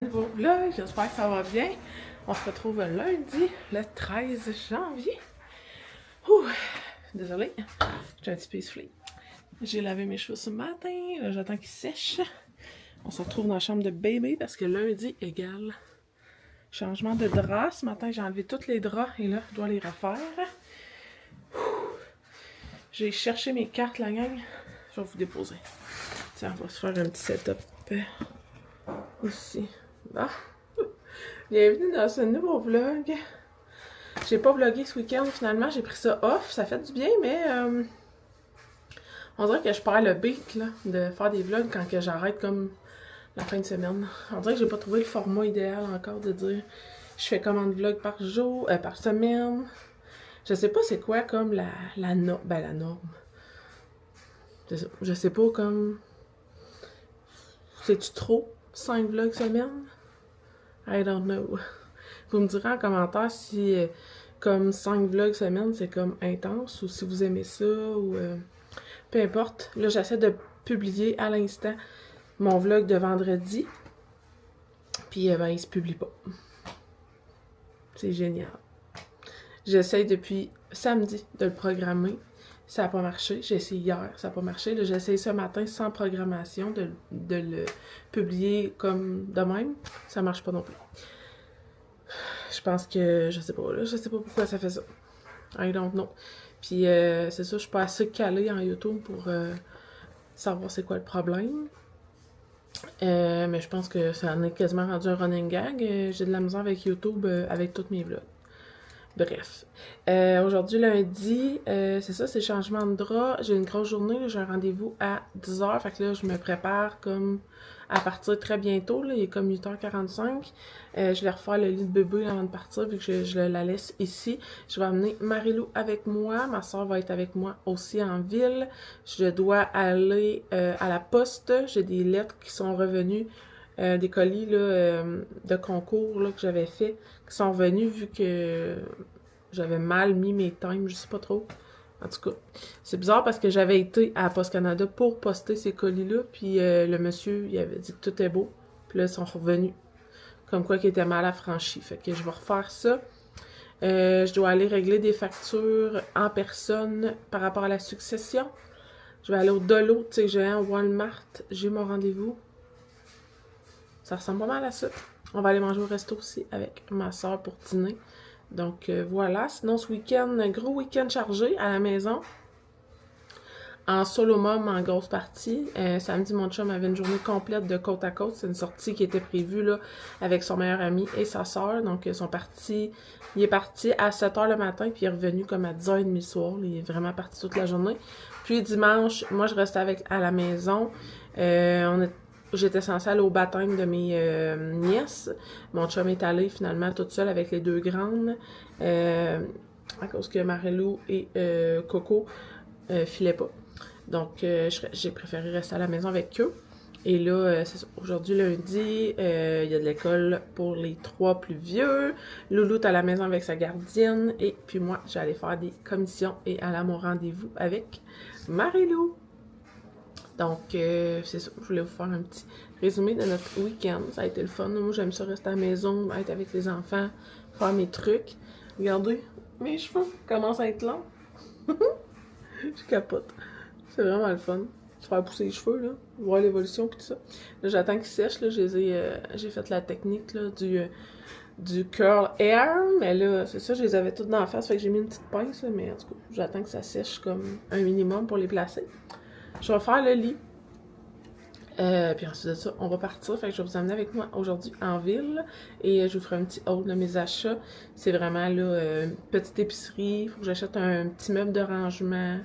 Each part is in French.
Nouveau vlog, j'espère que ça va bien. On se retrouve lundi, le 13 janvier. Ouh, désolée, j'ai un petit peu essoufflée. J'ai lavé mes cheveux ce matin, là j'attends qu'ils sèchent. On se retrouve dans la chambre de bébé parce que lundi égale changement de drap. Ce matin, j'ai enlevé tous les draps et là, je dois les refaire. J'ai cherché mes cartes, la gang. Je vais vous déposer. Tiens, on va se faire un petit setup ici. Bon. Bienvenue dans ce nouveau vlog. J'ai pas vlogué ce week-end finalement, j'ai pris ça off. Ça fait du bien, mais on dirait que je perds le beat là, de faire des vlogs quand que j'arrête comme la fin de semaine. On dirait que j'ai pas trouvé le format idéal encore de dire je fais combien de vlogs par jour, par semaine. Je sais pas c'est quoi comme la norme. Je sais pas comme... C'est-tu trop 5 vlogs semaine? I don't know. Vous me direz en commentaire si comme 5 vlogs semaine c'est comme intense ou si vous aimez ça ou peu importe. Là j'essaie de publier à l'instant mon vlog de vendredi. Puis ben il se publie pas. C'est génial. J'essaie depuis samedi de le programmer. Ça n'a pas marché. J'ai essayé hier, ça n'a pas marché. J'ai essayé ce matin sans programmation de le publier comme de même. Ça marche pas non plus. Je pense que, je sais pas, là, je sais pas pourquoi ça fait ça. I don't know. Puis c'est ça, je suis pas assez calée en YouTube pour savoir c'est quoi le problème. Mais je pense que ça en est quasiment rendu un running gag. J'ai de la misère avec YouTube avec tous mes vlogs. Bref. Aujourd'hui, lundi, c'est ça, c'est le changement de drap. J'ai une grosse journée, j'ai un rendez-vous à 10h. Fait que là, je me prépare comme à partir très bientôt. Là, il est comme 8h45. Je vais refaire le lit de bébé avant de partir, vu que je la laisse ici. Je vais amener Marilou avec moi. Ma soeur va être avec moi aussi en ville. Je dois aller à la poste. J'ai des lettres qui sont revenues. Des colis là, de concours là, que j'avais fait, qui sont revenus vu que j'avais mal mis mes times, je sais pas trop. En tout cas, c'est bizarre parce que j'avais été à Post Canada pour poster ces colis-là, puis le monsieur, il avait dit que tout est beau, puis là, ils sont revenus. Comme quoi qu'ils étaient mal affranchis. Fait que je vais refaire ça. Je dois aller régler des factures en personne par rapport à la succession. Je vais aller au Dolo, tu sais, géant Walmart. J'ai mon rendez-vous. Ça ressemble pas mal à ça. On va aller manger au resto aussi avec ma soeur pour dîner. Donc voilà. Sinon ce week-end, un gros week-end chargé à la maison. En solo mom en grosse partie. Samedi, mon chum avait une journée complète de côte à côte. C'est une sortie qui était prévue là, avec son meilleur ami et sa soeur. Donc ils sont partis. Il est parti à 7h le matin, puis il est revenu comme à 10h30 le soir. Il est vraiment parti toute la journée. Puis dimanche, moi je restais à la maison. J'étais censée aller au baptême de mes nièces. Mon chum est allé finalement toute seule avec les deux grandes. À cause que Marilou et Coco filaient pas. Donc j'ai préféré rester à la maison avec eux. Et là, c'est aujourd'hui lundi, il y a de l'école pour les 3 plus vieux. Loulou est à la maison avec sa gardienne. Et puis moi, j'allais faire des commissions et aller à mon rendez-vous avec Marilou. Donc, c'est ça. Je voulais vous faire un petit résumé de notre week-end. Ça a été le fun. Moi, j'aime ça rester à la maison, être avec les enfants, faire mes trucs. Regardez, mes cheveux commencent à être longs. Je capote. C'est vraiment le fun. Se faire pousser les cheveux, là. Voir l'évolution et tout ça. Là, j'attends qu'ils sèchent, là. J'ai fait la technique, là, du curl hair. Mais là, c'est ça, je les avais toutes dans la face. Fait que j'ai mis une petite pince, là. Mais en tout cas, j'attends que ça sèche comme un minimum pour les placer. Je vais faire le lit. Puis ensuite de ça, on va partir. Fait que je vais vous amener avec moi aujourd'hui en ville. Et je vous ferai un petit haul de mes achats. C'est vraiment là, une petite épicerie. Il faut que j'achète un petit meuble de rangement.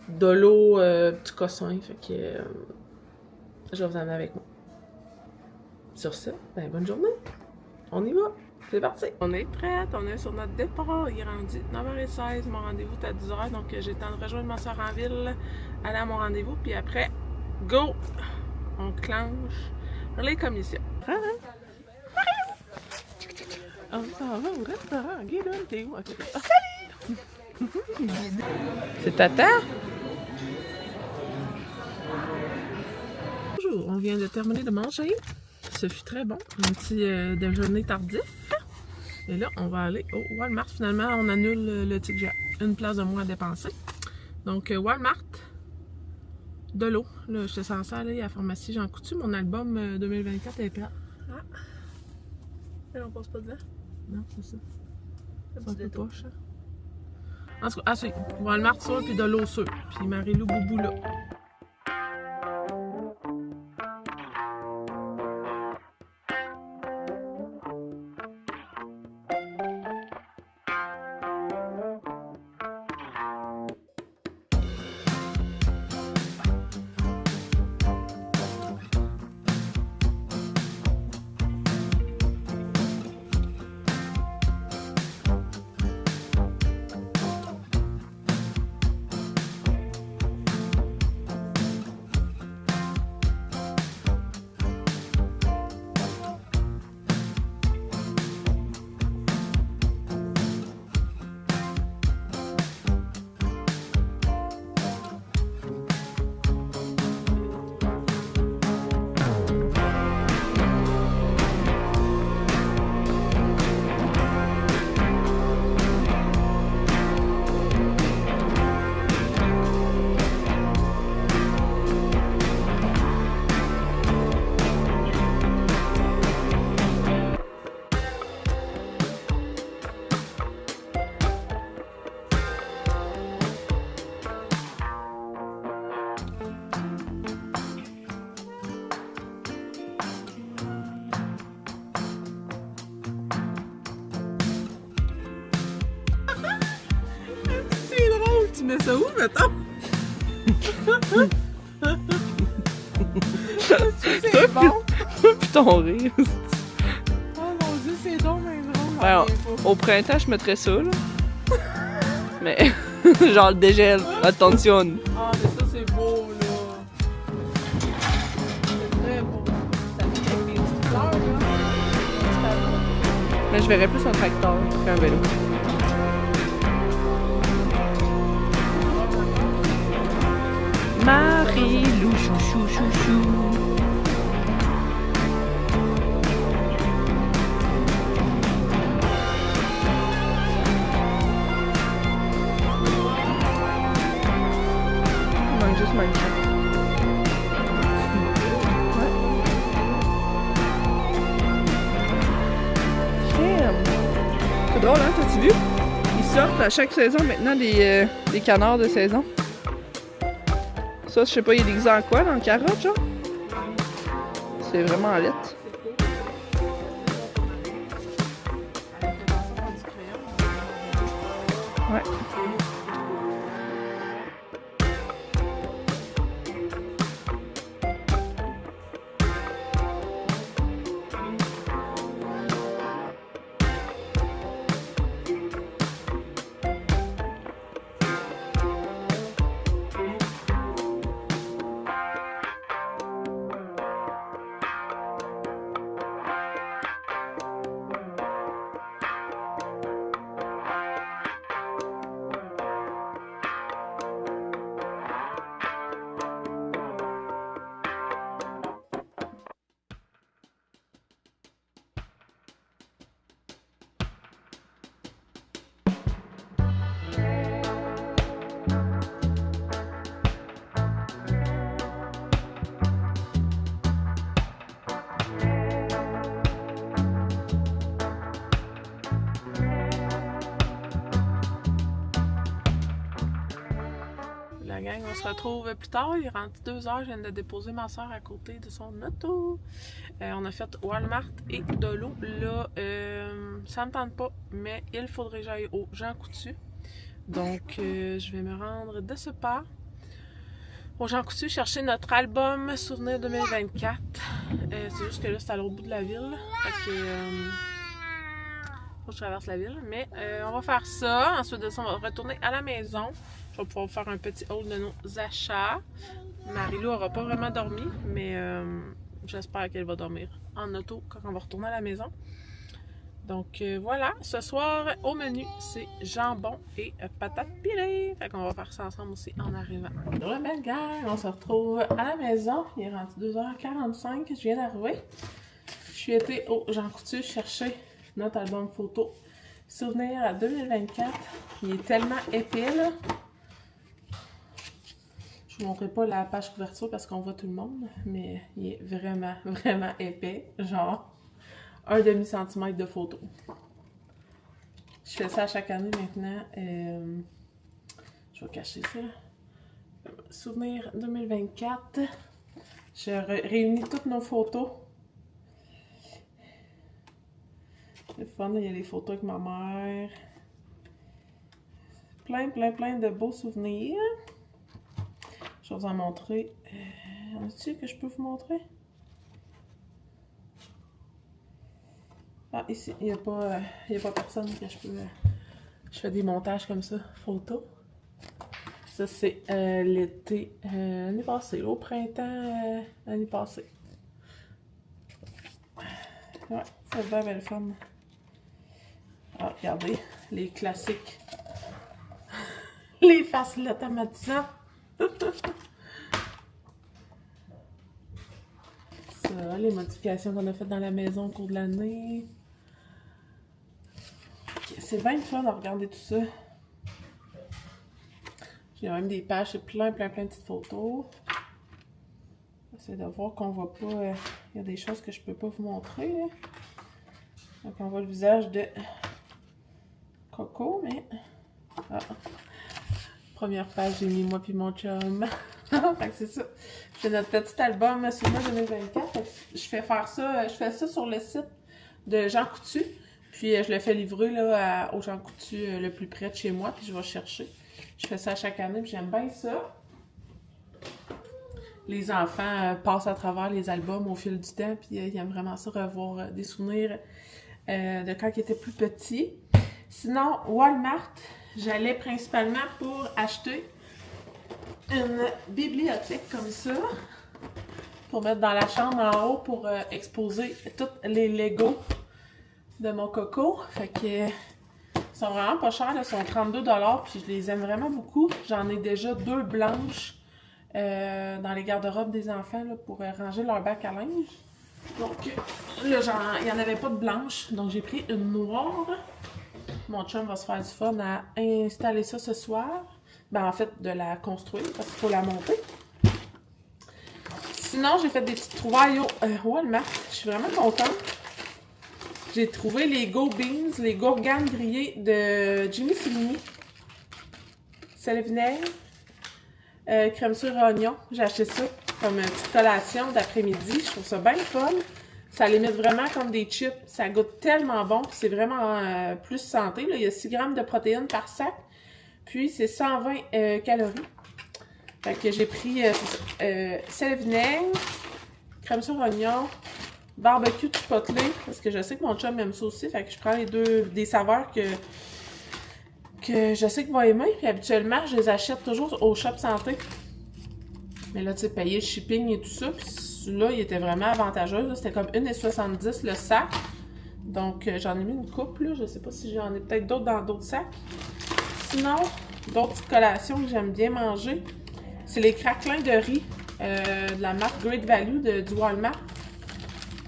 De l'eau, petit cossin. Fait que je vais vous amener avec moi. Sur ce, ben bonne journée. On y va. C'est parti. On est prête. On est sur notre départ. Il est rendu 9h16. Mon rendez-vous est à 10h. Donc j'ai le temps de rejoindre ma soeur en ville. Aller à mon rendez-vous. Puis après, go! On clenche les commissions. On s'en va au restaurant. Guidon, t'es où? Okay. Salut! C'est Tata? Bonjour, on vient de terminer de manger. Ce fut très bon. Un petit déjeuner tardif. Et là, on va aller au Walmart. Finalement, on annule le ticket. Une place de moins à dépenser. Donc, Walmart, de l'eau. Là, j'étais censée aller à la pharmacie Jean Coutu. Mon album 2024 est prêt. Ah! Là, on passe pas dedans? Non, c'est ça. C'est un peu poche. En tout cas, ah, c'est Walmart sûr, puis de l'eau sûre. Puis Marie-Lou Boubou là. Tu mets ça où, mettons? C'est bon! Puis ton rire. Oh mon Dieu, c'est donc bien drôle. Ouais, au printemps, je mettrais ça, là. Mais, genre le dégel, attention. Ah, mais ça, c'est beau, là. C'est très beau. Ça fait avec des petites fleurs, là. Mais je verrais plus un tracteur qu'un vélo. Marie-Lou, chouchou, chouchou. Il manque juste Minecraft. Ouais. C'est drôle, hein? T'as-tu vu? Ils sortent à chaque saison maintenant des canards de saison. Ça, je sais pas, il est déguisé en quoi, dans le carotte, genre? C'est vraiment laid. Ouais. La gang, on se retrouve plus tard. Il est rendu 2h. Je viens de déposer ma soeur à côté de son auto. On a fait Walmart et de l'eau. Là, ça me tente pas, mais il faudrait que j'aille au Jean Coutu. Donc, je vais me rendre de ce pas au Jean Coutu chercher notre album Souvenir 2024. C'est juste que là, c'est à l'autre bout de la ville. Fait que, faut que je traverse la ville. Mais on va faire ça. Ensuite de ça, on va retourner à la maison. Je vais pouvoir faire un petit haul de nos achats. Marie-Lou n'aura pas vraiment dormi, mais j'espère qu'elle va dormir en auto quand on va retourner à la maison. Donc voilà, ce soir au menu, c'est jambon et patates pilées. Fait qu'on va faire ça ensemble aussi en arrivant. Ouais, belle gang, on se retrouve à la maison. Il est rendu 2h45, je viens d'arriver. suis été au Jean Coutu chercher notre album photo Souvenir à 2024. Il est tellement épais, là. Je vous montrerai pas la page couverture parce qu'on voit tout le monde, mais il est vraiment, vraiment épais. Genre, 1/2 centimètre de photo. Je fais ça à chaque année maintenant. Je vais cacher ça. Souvenir 2024. Je réunis toutes nos photos. C'est fun, il y a les photos avec ma mère. Plein de beaux souvenirs. Je vais vous en montrer. Est-ce que je peux vous montrer? Ah, ici, il n'y a pas personne que je peux... je fais des montages comme ça, photos. Ça, c'est l'été, l'année passée, au printemps, l'année passée. Ouais, c'est bien belle fun. Ah, regardez, les classiques. Les faces automatisants. Ça, les modifications qu'on a faites dans la maison au cours de l'année. Okay, c'est bien fun de regarder tout ça. J'ai même des pages, c'est plein de petites photos. J'essaie de voir qu'on voit pas. Il y a des choses que je peux pas vous montrer. Là. Donc on voit le visage de Coco, mais. Ah. Première page, j'ai mis moi puis mon chum. Fait que c'est ça. J'ai notre petit album Souvenir 2024. Je fais ça sur le site de Jean Coutu. Puis je le fais livrer là, au Jean Coutu le plus près de chez moi. Puis je vais chercher. Je fais ça chaque année. Puis j'aime bien ça. Les enfants passent à travers les albums au fil du temps. Puis ils aiment vraiment ça, revoir des souvenirs de quand ils étaient plus petits. Sinon, Walmart, j'allais principalement pour acheter une bibliothèque comme ça, pour mettre dans la chambre en haut pour exposer tous les Legos de mon Coco. Fait que ils sont vraiment pas chers, ils sont 32$, puis je les aime vraiment beaucoup. J'en ai déjà 2 blanches dans les garde-robes des enfants là, pour ranger leur bac à linge. Donc là, il n'y en avait pas de blanche, donc j'ai pris une noire. Mon chum va se faire du fun à installer ça ce soir. Ben, en fait, de la construire, parce qu'il faut la monter. Sinon, j'ai fait des petites trouvailles au Walmart. Je suis vraiment contente. J'ai trouvé les Go Beans, les gourganes grillées de Jimmy Fellini. Sel et vinaigre. Crème sur oignon. J'ai acheté ça comme une petite collation d'après-midi. Je trouve ça bien fun. Ça limite vraiment comme des chips. Ça goûte tellement bon. Puis c'est vraiment plus santé. Là. Il y a 6 grammes de protéines par sac. Puis c'est 120 calories. Fait que j'ai pris sel et vinaigre, crème sur oignon, barbecue chipotle. Parce que je sais que mon chum aime ça aussi. Fait que je prends les deux des saveurs que je sais qu'il va aimer. Puis habituellement, je les achète toujours au Shop Santé. Mais là, tu sais, payer le shipping et tout ça. Puis celui-là, il était vraiment avantageux. C'était comme 1,70 le sac. Donc, j'en ai mis une coupe, là. Je sais pas si j'en ai peut-être d'autres dans d'autres sacs. Sinon, d'autres petites collations que j'aime bien manger, c'est les craquelins de riz de la marque Great Value du Walmart.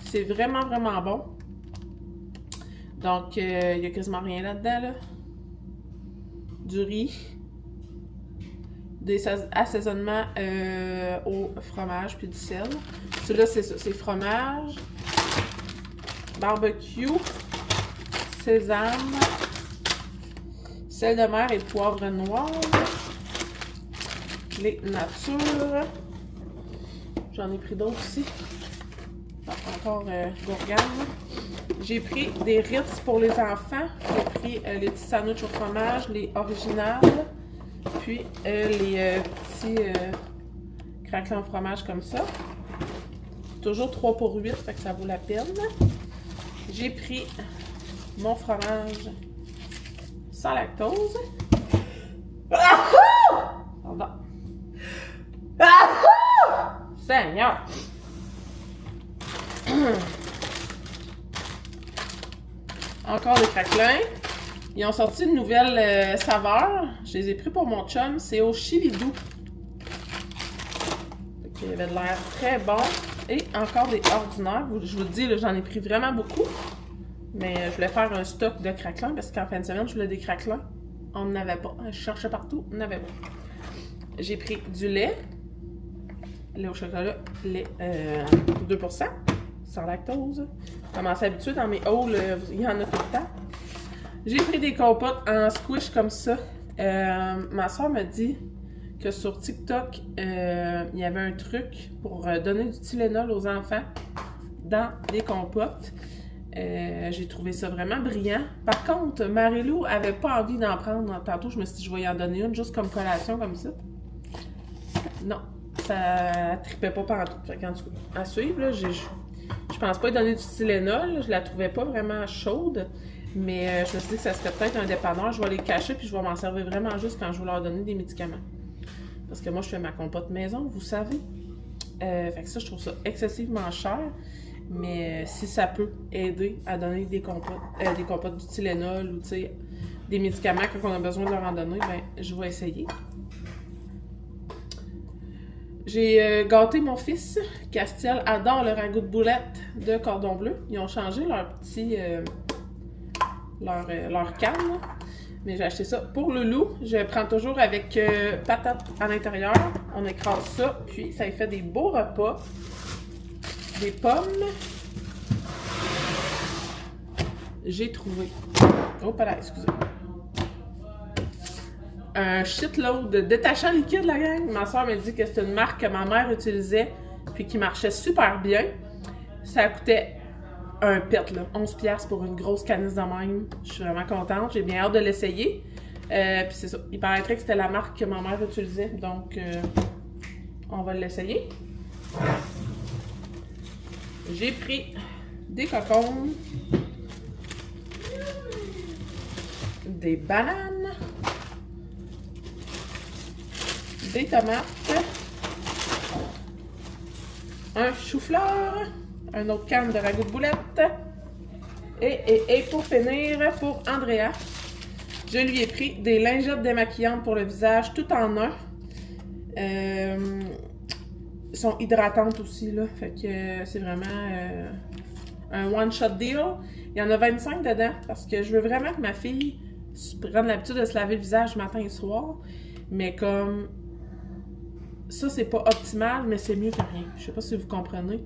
C'est vraiment, vraiment bon. Donc, il n'y a quasiment rien là-dedans, là. Du riz. Des assaisonnements au fromage puis du sel. Celui-là, c'est ça. C'est fromage, barbecue, sésame, sel de mer et poivre noir. Les natures. J'en ai pris d'autres aussi. Ah, encore gourgane. J'ai pris des Ritz pour les enfants. J'ai pris les petits sandwichs au fromage, les originales. Puis les petits craquelins au fromage comme ça. Toujours 3 pour 8, fait que ça vaut la peine. J'ai pris mon fromage sans lactose. Pardon. Seigneur! Encore des craquelins. Ils ont sorti une nouvelle saveur. Je les ai pris pour mon chum. C'est au chili doux. Il avait de l'air très bon. Et encore des ordinaires. Je vous le dis, j'en ai pris vraiment beaucoup. Mais je voulais faire un stock de craquelins parce qu'en fin de semaine, je voulais des craquelins. On n'en avait pas. Je cherchais partout, on n'avait pas. J'ai pris du lait au chocolat, lait 2%, sans lactose. Comme c'est habitué dans mes hauls, il y en a tout le temps. J'ai pris des compotes en squish comme ça. Ma soeur m'a dit que sur TikTok, il y avait un truc pour donner du Tylenol aux enfants dans des compotes. J'ai trouvé ça vraiment brillant. Par contre, Marie-Lou avait pas envie d'en prendre. Tantôt, je me suis dit, je vais y en donner une juste comme collation, comme ça. Non, ça tripait pas partout. Fait qu'en tout cas, à suivre, là, je pense pas lui donner du Tylenol. Je la trouvais pas vraiment chaude. Mais je me suis dit que ça serait peut-être un dépanneur. Je vais les cacher puis je vais m'en servir vraiment juste quand je vais leur donner des médicaments. Parce que moi, je fais ma compote maison, vous savez. Fait que ça, je trouve ça excessivement cher. Mais si ça peut aider à donner des compotes du Tylenol ou des médicaments quand on a besoin de leur en donner, ben je vais essayer. J'ai gâté mon fils. Castiel adore le ragoût de boulettes de cordon bleu. Ils ont changé leur petit... leur canne. Là. Mais j'ai acheté ça pour Loulou. Je prends toujours avec patates à l'intérieur. On écrase ça, puis ça lui fait des beaux repas. Des pommes. J'ai trouvé. Oh, pas là, excusez. Un shitload de détachant liquide, la gang. Ma soeur m'a dit que c'était une marque que ma mère utilisait, puis qui marchait super bien. Ça coûtait un pet, là. 11$ pour une grosse canisse de même. Je suis vraiment contente. J'ai bien hâte de l'essayer. Puis c'est ça. Il paraîtrait que c'était la marque que ma mère utilisait. Donc, on va l'essayer. J'ai pris des cocombes, des bananes, des tomates, un chou-fleur, un autre canne de ragoût de boulettes et pour finir, pour Andrea, je lui ai pris des lingettes démaquillantes pour le visage tout en un. Sont hydratantes aussi, là. Fait que c'est vraiment un one-shot deal. Il y en a 25 dedans parce que je veux vraiment que ma fille prenne l'habitude de se laver le visage matin et soir. Mais comme ça, c'est pas optimal, mais c'est mieux que rien. Je sais pas si vous comprenez.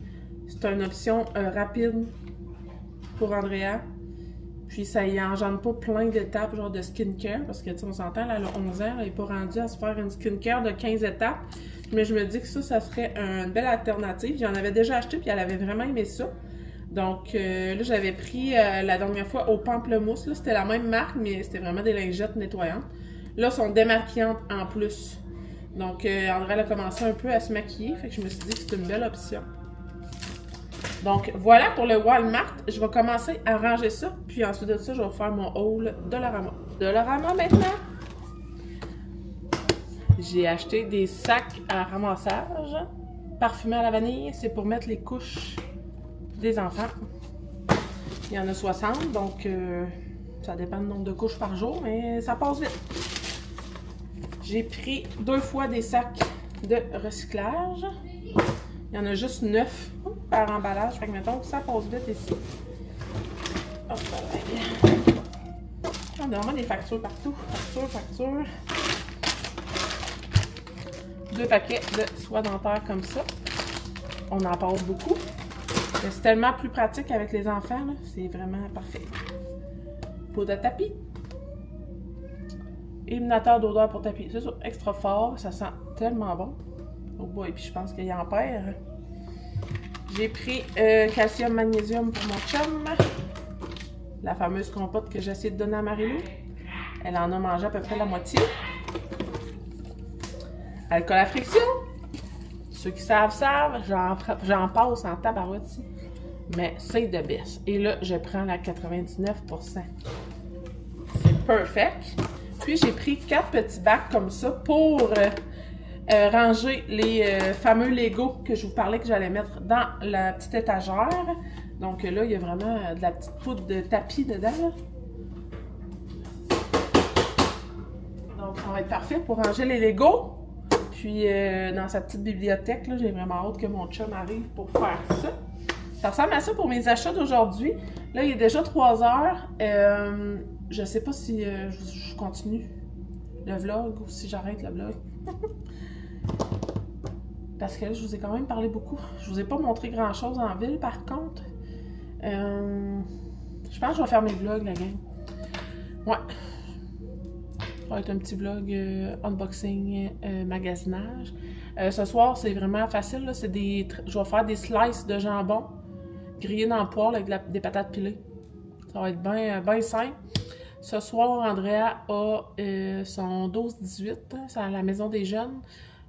C'est une option rapide pour Andrea. Puis ça y engendre pas plein d'étapes, genre de skincare, parce que tu sais, on s'entend, là, elle a 11 ans, elle n'est pas rendue à se faire une skincare de 15 étapes. Mais je me dis que ça serait une belle alternative. J'en avais déjà acheté, puis elle avait vraiment aimé ça. Donc là, j'avais pris la dernière fois au pamplemousse. Là, c'était la même marque, mais c'était vraiment des lingettes nettoyantes. Là, elles sont démaquillantes en plus. Donc, Andrea, elle a commencé un peu à se maquiller. Fait que je me suis dit que c'était une belle option. Donc, voilà pour le Walmart. Je vais commencer à ranger ça. Puis ensuite de ça, je vais faire mon haul Dollarama. Dollarama maintenant. J'ai acheté des sacs à ramassage parfumés à la vanille. C'est pour mettre les couches des enfants. Il y en a 60, donc ça dépend du nombre de couches par jour, mais ça passe vite. J'ai pris 2 fois des sacs de recyclage. Il y en a juste 9 par emballage. Fait que mettons, ça passe vite ici. Hop, on a vraiment des factures partout. Facture. 2 paquets de soie dentaire comme ça. On en passe beaucoup. Mais c'est tellement plus pratique avec les enfants. C'est vraiment parfait. Poudre à tapis. Éliminateur d'odeur pour tapis. C'est ça, extra fort. Ça sent tellement bon. Oh boy, puis je pense qu'il en perd. J'ai pris calcium magnésium pour mon chum. La fameuse compote que j'ai essayé de donner à Marie-Lou. Elle en a mangé à peu près la moitié. Alcool à friction. Ceux qui savent, j'en passe en tabarouette ici. Mais c'est de baisse. Et là, je prends la 99%. C'est perfect. Puis, j'ai pris 4 petits bacs comme ça pour ranger les fameux Legos que je vous parlais que j'allais mettre dans la petite étagère. Donc là, il y a vraiment de la petite poudre de tapis dedans. Là. Donc, ça va être parfait pour ranger les Legos. Puis dans sa petite bibliothèque, là, j'ai vraiment hâte que mon chum arrive pour faire ça. Ça ressemble à ça pour mes achats d'aujourd'hui. Là, il est déjà 3 heures. Je sais pas si je continue le vlog ou si j'arrête le vlog. Parce que là, je vous ai quand même parlé beaucoup. Je vous ai pas montré grand-chose en ville, par contre. Je pense que je vais faire mes vlogs, la gang. Ouais. Ça va être un petit vlog unboxing, magasinage. Ce soir, c'est vraiment facile. Là. Je vais faire des slices de jambon grillés dans le poêle avec des patates pilées. Ça va être bien simple. Ce soir, Andrea a son 12-18. C'est à la maison des jeunes.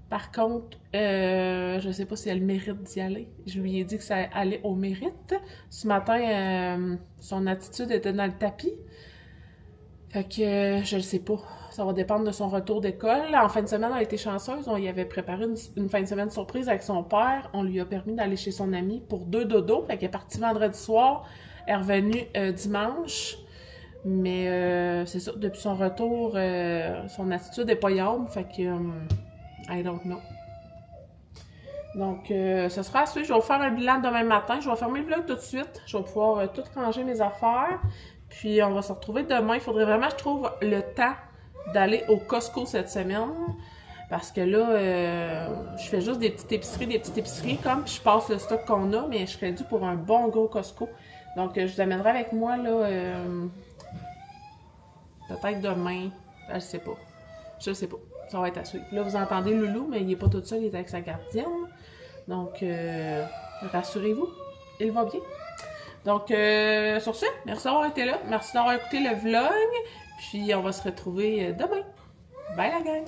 Par contre, je ne sais pas si elle mérite d'y aller. Je lui ai dit que ça allait au mérite. Ce matin, son attitude était dans le tapis. Fait que je ne sais pas. Ça va dépendre de son retour d'école. En fin de semaine, elle a été chanceuse. On y avait préparé une fin de semaine surprise avec son père. On lui a permis d'aller chez son ami pour 2 dodos. Fait qu'elle est partie vendredi soir. Elle est revenue dimanche. Mais c'est ça, depuis son retour, son attitude n'est pas yable. Fait que... I don't know. Donc, ce sera à suivre. Je vais vous faire un bilan demain matin. Je vais fermer le vlog tout de suite. Je vais pouvoir tout ranger mes affaires. Puis, on va se retrouver demain. Il faudrait vraiment que je trouve le temps d'aller au Costco cette semaine. Parce que là, je fais juste des petites épiceries comme. Puis, je passe le stock qu'on a. Mais je serais dû pour un bon gros Costco. Donc, je vous amènerai avec moi, là, peut-être demain. Je sais pas. Je sais pas. Ça va être à suivre. Là, vous entendez Loulou, mais il n'est pas tout seul, il est avec sa gardienne. Donc, rassurez-vous, il va bien. Donc, sur ce, merci d'avoir été là. Merci d'avoir écouté le vlog. Puis, on va se retrouver demain. Bye la gang!